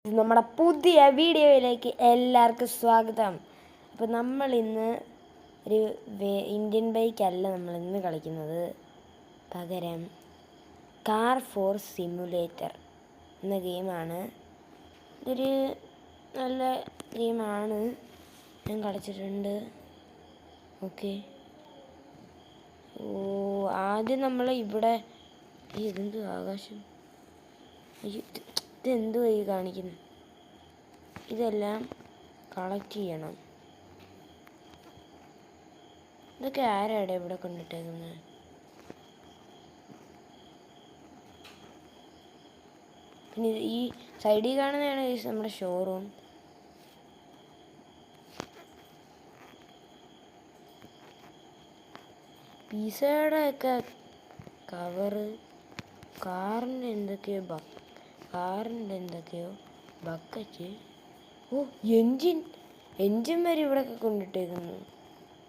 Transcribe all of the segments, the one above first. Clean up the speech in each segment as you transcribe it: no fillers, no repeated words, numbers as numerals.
നമ്മുടെ പുതിയ വീഡിയോയിലേക്ക് എല്ലാവർക്കും സ്വാഗതം. അപ്പോൾ നമ്മൾ ഇന്ന് ഒരു ഇന്ത്യൻ ബൈക്കല്ല നമ്മൾ ഇന്ന് കളിക്കുന്നത്, പകരം കാർ ഫോർ സിമുലേറ്റർ എന്ന ഗെയിമാണ്. ഇതൊരു നല്ല ഗെയിമാണ്, ഞാൻ കളിച്ചിട്ടുണ്ട്. ഓക്കെ, ആദ്യം നമ്മൾ ഇവിടെ ഇതെന്ത് ആകാശം, ഇതെന്തോ ഈ കാണിക്കുന്നു, ഇതെല്ലാം കളക്ട് ചെയ്യണം. ഇതൊക്കെ ആരാടെ ഇവിടെ കൊണ്ടിട്ടേക്കുന്നത്? പിന്നെ ഈ സൈഡിൽ കാണുന്നതാണ് നമ്മുടെ ഷോറൂം. പിസയുടെ ഒക്കെ കവറ്, കാറിൻ്റെ എന്തൊക്കെയോ ബക്കറ്റ്. ഓ, എൻജിൻ വരെ ഇവിടെയൊക്കെ കൊണ്ടിട്ടേക്കുന്നു.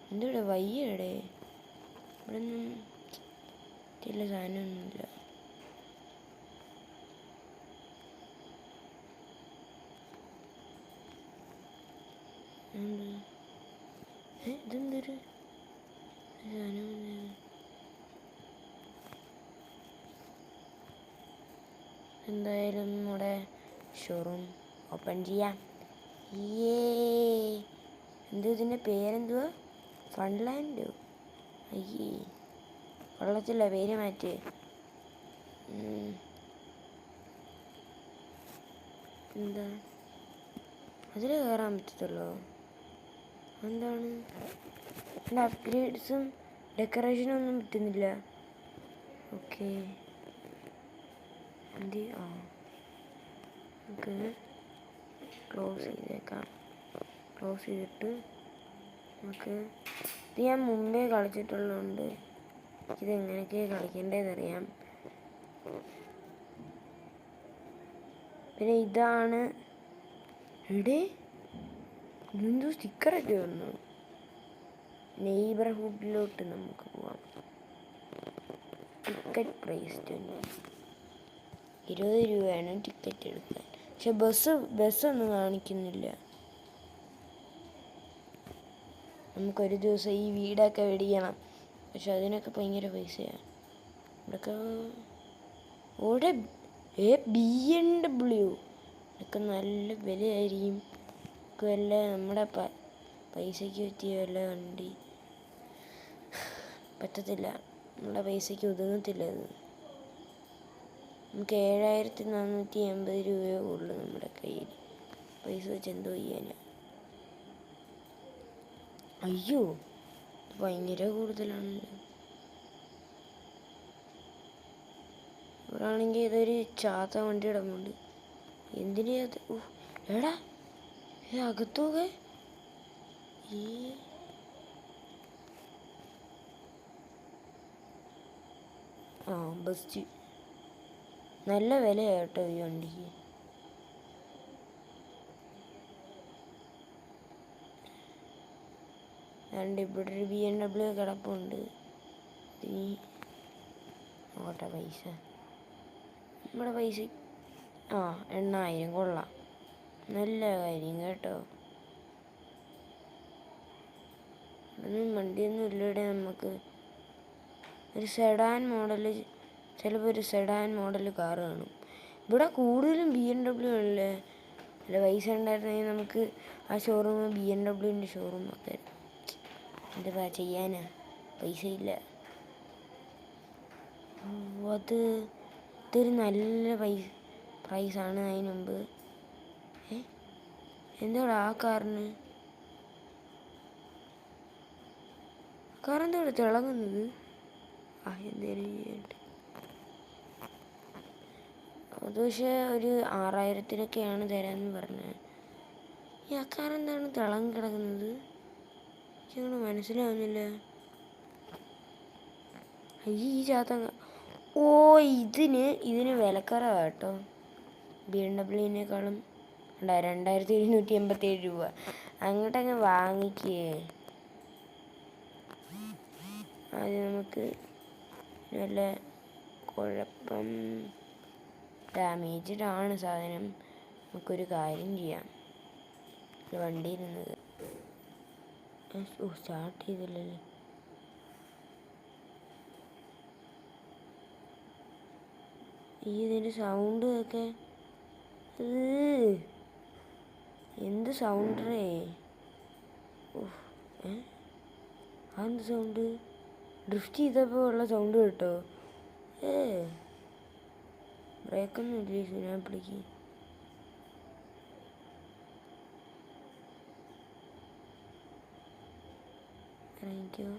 എന്തുവിടെ വയ്യടെ, ഇവിടെ ഒന്നും ചില സാധനമൊന്നുമില്ല. ഇതെന്തൊരു സാധനം? എന്തായാലും നമ്മുടെ ഷോറൂം ഓപ്പൺ ചെയ്യാം. ഇതിൻ്റെ പേരെന്തുവാ? ഫൺലാൻഡോ? അയ്യേ, കൊള്ളത്തില്ല, പേര് മാറ്റി. എന്താ അതിൽ കയറാൻ പറ്റത്തുള്ളൂ? എന്താണ് എൻ്റെ അപ്ഗ്രേഡ്സും ഡെക്കറേഷനും ഒന്നും പറ്റുന്നില്ല. ഓക്കെ, നമുക്ക് ക്ലോസ് ചെയ്തേക്കാം. ക്ലോസ് ചെയ്തിട്ട് നമുക്ക് ഇത് ഞാൻ മുമ്പേ കളിച്ചിട്ടുള്ളതുകൊണ്ട് ഇതെങ്ങനെയൊക്കെയാണ് കളിക്കേണ്ടതെന്നറിയാം. പിന്നെ ഇതാണ് ഇവിടെ എന്തോ സ്റ്റിക്കറൊക്കെ വന്നു. നെയ്ബർഹുഡിലോട്ട് നമുക്ക് പോവാം. ടിക്കറ്റ് പ്രൈസ് 20 രൂപയാണ് ടിക്കറ്റ് എടുക്കാൻ. പക്ഷെ ബസ്സൊന്നും കാണിക്കുന്നില്ല. നമുക്കൊരു ദിവസം ഈ വീടൊക്കെ മേടിക്കണം, പക്ഷെ അതിനൊക്കെ ഭയങ്കര പൈസയാണ്. ഇവിടെയൊക്കെ BMW ഒക്കെ നല്ല വിലയായിരിക്കും. വല്ല നമ്മുടെ പൈസയ്ക്ക് പറ്റിയ വല്ല വണ്ടി പറ്റത്തില്ല, നമ്മുടെ പൈസയ്ക്ക് ഒതുങ്ങത്തില്ല. അത് നമുക്ക് 7480 രൂപയേ ഉള്ളൂ നമ്മുടെ കയ്യിൽ. പൈസ വെച്ച് എന്തോ ചെയ്യാനാ? അയ്യോ, ഭയങ്കര കൂടുതലാണല്ലോ. ഇവിടെ ആണെങ്കിൽ ഇതൊരു ചാത്ത വണ്ടി ഇടമുണ്ട്. എന്തിനാ അത്? എടാ, അകത്തോകെ ബെസ്റ്റ്. നല്ല വിലയാട്ടോ ഈ വണ്ടിക്ക്. അതുകൊണ്ട് ഇവിടെ ഒരു BMW കിടപ്പുണ്ട്. നോക്കട്ടെ പൈസ. നമ്മുടെ പൈസ 8000. കൊള്ളാം, നല്ല കാര്യം കേട്ടോ. ഒന്നും വണ്ടിയൊന്നും ഇല്ലവിടെ. നമുക്ക് ഒരു സെഡാൻ മോഡല്, ചിലപ്പോൾ ഒരു സെഡാൻ മോഡൽ കാറ് കാണും. ഇവിടെ കൂടുതലും BMW ആണല്ലേ. അല്ല, പൈസ ഉണ്ടായിരുന്നെങ്കിൽ നമുക്ക് ആ ഷോറൂം BMWൻ്റെ ഷോറൂം ഒക്കെ. എന്താ ചെയ്യാനാ, പൈസ ഇല്ല. ഇതൊരു നല്ല പ്രൈസാണ്. അതിന് മുമ്പ് എന്താടാ ആ കാറിന്? കാറെന്താ ഇവിടെ തിളങ്ങുന്നത്? എന്തേലും ചെയ്യട്ടെ. അത് പക്ഷേ ഒരു 6000-നൊക്കെയാണ് തരാമെന്ന് പറഞ്ഞത്. ഈ ആ കാറെന്താണ് തിളങ്ങി കിടക്കുന്നത്? എനിക്കങ്ങനെ മനസ്സിലാവുന്നില്ല. ഈ ചാത്തങ്ങ. ഇതിന് വിലക്കുറവാണ് കേട്ടോ. BMWനേക്കാളും 2787 രൂപ. അങ്ങോട്ടങ്ങ് വാങ്ങിക്കേ. അത് നമുക്ക് നല്ല കുഴപ്പം, ഡാമേജ്ഡ് ആണ് സാധനം. നമുക്കൊരു കാര്യം ചെയ്യാം. വണ്ടി ഇരുന്നത് സ്റ്റാർട്ട് ചെയ്തില്ലല്ലേ. ഇതിൻ്റെ സൗണ്ട് ഒക്കെ എന്ത് സൗണ്ടേ. അതെന്ത് സൗണ്ട്? ഡ്രിഫ്റ്റ് ചെയ്തപ്പോൾ ഉള്ള സൗണ്ട് കേട്ടോ. ബ്രേക്കൊന്നും ഇല്ലേ സുനാപ്പിളിക്ക്? Thank you.